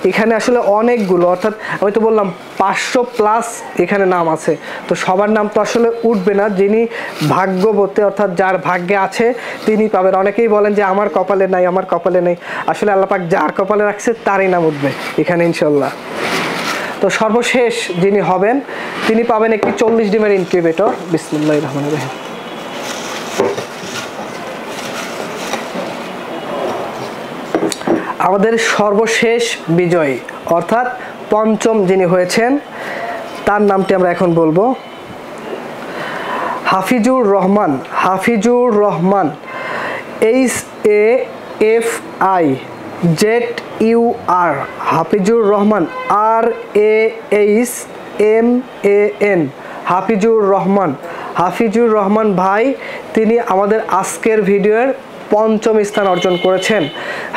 এখানে আসলে অনেকগুলো, অর্থাৎ আমি তো বললাম 500+ এখানে নাম আছে, তো সবার নাম তো আসলে উঠবে না। যিনি ভাগ্যবতী অর্থাৎ যার ভাগ্যে আছে তিনি পাবেন। অনেকেই বলেন যে আমার কপালে নাই, আমার কপালে নেই, আসলে আল্লাহ পাক যার কপালে রাখছে তারই নাম উঠবে এখানে ইনশাল্লাহ। তো সর্বশেষ যিনি হবেন তিনি পাবেন একটি 40 ডিমের ইনকিউবেটর। বিসমিল্লাহির রহমানির রহিম। আমাদের সর্বশেষ বিজয়ী অর্থাৎ পঞ্চম যিনি হয়েছেন তার নামটি আমরা এখন বলবো হাফিজুর রহমান। HAFIZUR হাফিজুর রহমান RAHMAN হাফিজুর রহমান ভাই তিনি আমাদের আজকের ভিডিওর 5ম স্থান অর্জন করেছেন।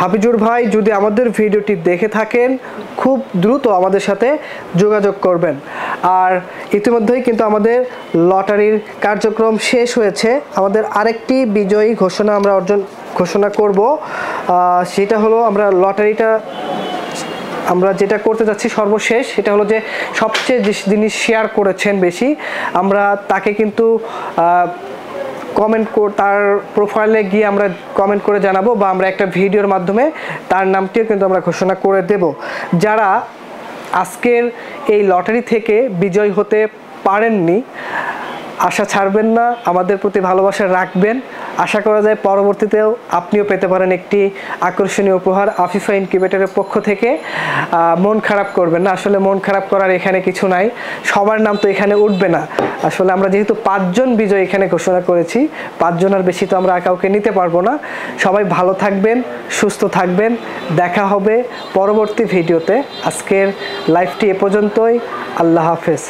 হাফিজুর ভাই যদি আমাদের ভিডিওটি দেখে থাকেন খুব দ্রুত আমাদের সাথে যোগাযোগ করবেন। আর ইতিমধ্যেই কিন্তু আমাদের লটারির কার্যক্রম শেষ হয়েছে। আমাদের আরেকটি বিজয়ী ঘোষণা করব, সেটা হলো আমরা লটারিটা আমরা যেটা করতে যাচ্ছি সর্বশেষ সেটা হলো যে সবচেয়ে যিনি শেয়ার করেছেন বেশি আমরা তাকে কিন্তু তার প্রোফাইলে গিয়ে আমরা কমেন্ট করে জানাবো বা আমরা একটা ভিডিওর মাধ্যমে তার নামটিও কিন্তু আমরা ঘোষণা করে দেব। যারা আজকের এই লটারি থেকে বিজয় হতে পারেননি আশা ছাড়বেন না, আমাদের প্রতি ভালোবাসা রাখবেন। আশা করা যায় পরবর্তীতেও আপনিও পেতে পারেন একটি আকর্ষণীয় উপহার আফিফা ইনকিউবেটরের পক্ষ থেকে। মন খারাপ করবেন না, আসলে মন খারাপ করার এখানে কিছু নাই, সবার নাম তো এখানে উঠবে না। আসলে আমরা যেহেতু 5 জন বিজয় এখানে ঘোষণা করেছি, 5 জনের বেশি তো আমরা কাউকে নিতে পারবো না। সবাই ভালো থাকবেন, সুস্থ থাকবেন, দেখা হবে পরবর্তী ভিডিওতে। আজকের লাইভটি এ পর্যন্তই, আল্লাহ হাফেজ।